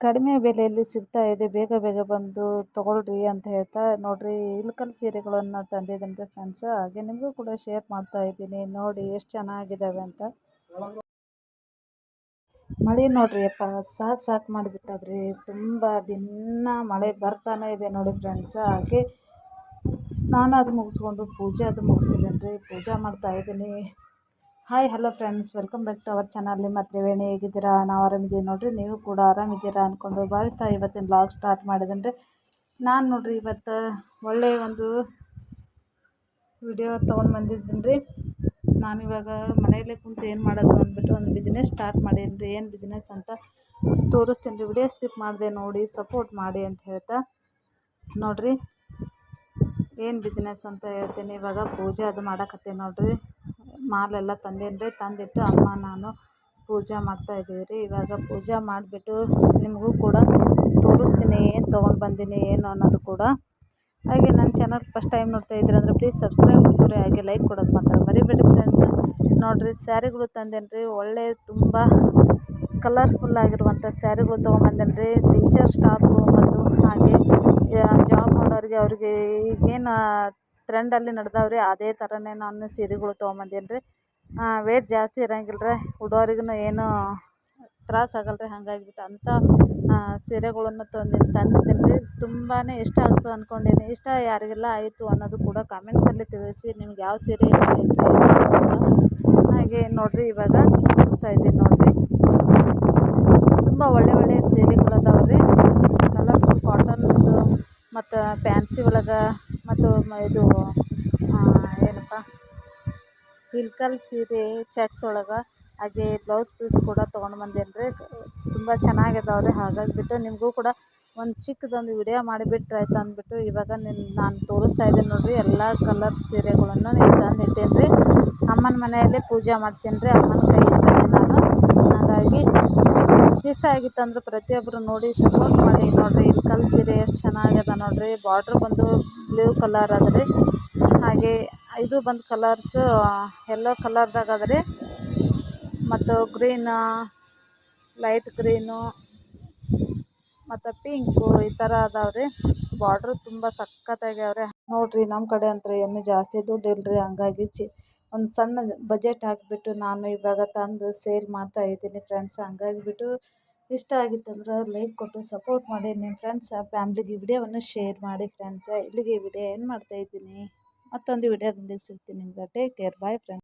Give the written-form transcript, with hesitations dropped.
ಕಡಿಮೆ ಬೆಲೆಯಲ್ಲಿ ಸಿಗ್ತಾ ಇದೆ, ಬೇಗ ಬೇಗ ಬಂದು ತೊಗೊಳ್ರಿ ಅಂತ ಹೇಳ್ತಾ ನೋಡಿರಿ ಇಳಕಲ್ ಸೀರೆಗಳನ್ನು ತಂದಿದ್ದೀನಿ ರೀ ಫ್ರೆಂಡ್ಸ್. ಹಾಗೆ ನಿಮಗೂ ಕೂಡ ಶೇರ್ ಮಾಡ್ತಾ ಇದ್ದೀನಿ. ನೋಡಿ ಎಷ್ಟು ಚೆನ್ನಾಗಿದ್ದಾವೆ ಅಂತ. ಮಳೆ ನೋಡ್ರಿ ಅಪ್ಪ ಸಾಕು ಮಾಡಿಬಿಟ್ಟದ್ರಿ. ತುಂಬ ದಿನ ಮಳೆ ಬರ್ತಾನೆ ಇದೆ ನೋಡಿ ಫ್ರೆಂಡ್ಸ್. ಹಾಗೆ ಸ್ನಾನ ಅದು ಮುಗಿಸ್ಕೊಂಡು ಪೂಜೆ ಅದು ಮುಗಿಸಿದ್ದೀನಿ ರೀ. ಪೂಜೆ ಮಾಡ್ತಾಯಿದ್ದೀನಿ. Hi hello friends, welcome back to our channel. ನಿಮ್ಮ ತ್ರಿವೇಣಿ ಹೇಗಿದ್ದೀರಾ? ನಾವು ಆರಾಮಿದ್ದೀವಿ ನೋಡಿರಿ. ನೀವು ಕೂಡ ಆರಾಮಿದ್ದೀರಾ ಅಂದ್ಕೊಂಡು ಭಾವಿಸ್ತಾ ಇವತ್ತಿನ ಬ್ಲಾಗ್ ಸ್ಟಾರ್ಟ್ ಮಾಡಿದ್ದೀನಿ ರೀ. ನಾನು ನೋಡಿರಿ ಇವತ್ತು ಒಳ್ಳೆಯ ಒಂದು ವಿಡಿಯೋ ತೊಗೊಂಡು ಬಂದಿದ್ದೀನಿ ರೀ. ನಾನಿವಾಗ ಮನೆಯಲ್ಲೇ ಕುಂತು ಏನು ಮಾಡೋದು ಅಂದ್ಬಿಟ್ಟು ಒಂದು ಬಿಸ್ನೆಸ್ ಸ್ಟಾರ್ಟ್ ಮಾಡೀನಿ ರೀ. ಏನು ಬಿಸ್ನೆಸ್ ಅಂತ ತೋರಿಸ್ತೀನಿ ರೀ. ವಿಡಿಯೋ ಸ್ಕಿಪ್ ಮಾಡಿದೆ ನೋಡಿ, ಸಪೋರ್ಟ್ ಮಾಡಿ ಅಂತ ಹೇಳ್ತಾ ನೋಡಿರಿ ಏನು ಬಿಸ್ನೆಸ್ ಅಂತ ಹೇಳ್ತೀನಿ. ಇವಾಗ ಪೂಜೆ ಅದು ಮಾಡಕತ್ತೀನಿ ನೋಡಿರಿ. ಮಾಲೆಲ್ಲ ತಂದೇನಿ ರೀ. ತಂದಿಟ್ಟು ಅಮ್ಮ ನಾನು ಪೂಜೆ ಮಾಡ್ತಾಯಿದ್ದೀವಿ ರೀ. ಇವಾಗ ಪೂಜೆ ಮಾಡಿಬಿಟ್ಟು ನಿಮಗೂ ಕೂಡ ತೋರಿಸ್ತೀನಿ ಏನು ತೊಗೊಂಡು ಬಂದೀನಿ ಏನು ಅನ್ನೋದು ಕೂಡ. ಹಾಗೆ ನನ್ನ ಚಾನಲ್ ಫಸ್ಟ್ ಟೈಮ್ ನೋಡ್ತಾ ಇದ್ದೀರ ಅಂದರೆ ಪ್ಲೀಸ್ ಸಬ್ಸ್ಕ್ರೈಬ್ ಮಾಡ್ಕೊರಿ. ಹಾಗೆ ಲೈಕ್ ಕೊಡೋದು ಮಾತ್ರ ಮರಿಬೇಡಿ ಫ್ರೆಂಡ್ಸ್. ನೋಡಿರಿ ಸ್ಯಾರಿಗಳು ತಂದೇನಿ ರೀ. ಒಳ್ಳೆ ತುಂಬ ಕಲರ್ಫುಲ್ ಆಗಿರುವಂಥ ಸ್ಯಾರಿಗಳು ತೊಗೊಂಬಂದೇನಿ ರೀ. ಟೀಚರ್ ಸ್ಟಾಫು ಮತ್ತು ಹಾಗೆ ಜಾಬ್ ಮಾಡೋರಿಗೆ ಅವ್ರಿಗೆ ಈಗೇನು ಟ್ರೆಂಡಲ್ಲಿ ನಡೆದವ್ರಿ ಅದೇ ಥರನೇ ನಾನು ಸೀರೆಗಳು ತೊಗೊಂಬಂದೀನಿ ರೀ. ವೇಟ್ ಜಾಸ್ತಿ ಇರೋಂಗಿಲ್ಲ ರೀ. ಉಡೋರಿಗೂ ಏನು ತ್ರಾಸ ಆಗಲ್ಲ ರೀ. ಹಾಗಾಗಿಬಿಟ್ಟು ಅಂಥ ಸೀರೆಗಳನ್ನು ತಂದಿದ್ದೀನಿ ರೀ. ತುಂಬಾ ಇಷ್ಟ ಆಗ್ತು ಅಂದ್ಕೊಂಡೀನಿ. ಇಷ್ಟ ಯಾರಿಗೆಲ್ಲ ಆಯಿತು ಅನ್ನೋದು ಕೂಡ ಕಾಮೆಂಟ್ಸಲ್ಲಿ ತಿಳಿಸಿ. ನಿಮ್ಗೆ ಯಾವ ಸೀರೆ ಇಷ್ಟ ಆಯಿತು ಹಾಗೆ ನೋಡಿರಿ ಇವಾಗ ತೋರಿಸ್ತಾಯಿದ್ದೀನಿ ನೋಡಿರಿ. ತುಂಬ ಒಳ್ಳೆ ಸೀರೆಗಳು ಅದಾವೆ ರೀ. ಕಲರ್ಫುಲ್ ಕಾಟನ್ಸು ಮತ್ತು ಫ್ಯಾನ್ಸಿ ಒಳಗೆ ಮತ್ತು ಇದು ಏನಪ್ಪ ಇಳಕಲ್ ಸೀರೆ ಚೆಕ್ಸ್ ಒಳಗೆ ಹಾಗೆ ಬ್ಲೌಸ್ ಪೀಸ್ ಕೂಡ ತೊಗೊಂಡು ಬಂದೇನಿ ರೀ. ತುಂಬ ಚೆನ್ನಾಗಿದ್ದಾವೆ ರೀ. ಹಾಗಾಗಿಬಿಟ್ಟು ನಿಮಗೂ ಕೂಡ ಒಂದು ಚಿಕ್ಕದೊಂದು ವಿಡಿಯೋ ಮಾಡಿಬಿಟ್ರೆ ಆಯ್ತು ಅಂದ್ಬಿಟ್ಟು ಇವಾಗ ನಾನು ತೋರಿಸ್ತಾ ಇದ್ದೀನಿ ನೋಡಿರಿ. ಎಲ್ಲ ಕಲರ್ ಸೀರೆಗಳನ್ನು ತಂದಿಟ್ಟೇನಿ ರೀ. ಅಮ್ಮನ ಮನೆಯಲ್ಲೇ ಪೂಜೆ ಮಾಡ್ಸೀನಿ ರೀ. ಅಮ್ಮನ ಕೈಯಿಂದಲೇ ನಾನು. ಹಾಗಾಗಿ ಇಷ್ಟ ಆಗಿತ್ತು ಅಂದ್ರೆ ಪ್ರತಿಯೊಬ್ಬರು ನೋಡಿ ಸಪೋರ್ಟ್ ಮಾಡಿ. ನೋಡಿರಿ ಇಳಕಲ್ ಸೀರೆ ಎಷ್ಟು ಚೆನ್ನಾಗಿದೆ ನೋಡಿರಿ. ಬಾರ್ಡ್ರ್ ಬಂದು ಬ್ಲೂ ಕಲರ್ ಅದ ರೀ. ಹಾಗೆ ಇದು ಬಂದು ಕಲರ್ಸು ಯೆಲ್ಲೋ ಕಲರ್ದಾಗ ಅದ ರೀ. ಮತ್ತು ಗ್ರೀನ್, ಲೈಟ್ ಗ್ರೀನು ಮತ್ತು ಪಿಂಕು ಈ ಥರ ಅದಾವೆ ರೀ. ಬಾರ್ಡ್ರ್ ತುಂಬ ಸಖತ್ತಾಗ್ಯಾವ್ರಿ. ನೋಡಿರಿ ನಮ್ಮ ಕಡೆ ಅಂತೂ ಏನು ಜಾಸ್ತಿ ದುಡ್ಡು ಇಲ್ಲರಿ. ಹಂಗಾಗಿ ಒಂದು ಸಣ್ಣ ಬಜೆಟ್ ಹಾಕಿಬಿಟ್ಟು ನಾನು ಇವಾಗ ತಂದು ಸೇಲ್ ಮಾಡ್ತಾಯಿದ್ದೀನಿ ಫ್ರೆಂಡ್ಸ್. ಹಂಗಾಗಿಬಿಟ್ಟು ಇಷ್ಟ ಆಗಿತ್ತಂದ್ರೆ ಲೈಕ್ ಕೊಟ್ಟು ಸಪೋರ್ಟ್ ಮಾಡಿ. ನಿಮ್ಮ ಫ್ರೆಂಡ್ಸ್ ಫ್ಯಾಮ್ಲಿಗೆ ವಿಡಿಯೋವನ್ನು ಶೇರ್ ಮಾಡಿ ಫ್ರೆಂಡ್ಸ್. ಇಲ್ಲಿಗೆ ವಿಡಿಯೋ ಏನು ಮಾಡ್ತಾಯಿದ್ದೀನಿ. ಮತ್ತೊಂದು ವಿಡಿಯೋದೊಂದಿಗೆ ಸಿಗ್ತೀನಿ ನಿಮ್ಗೆ. Take care, bye friends.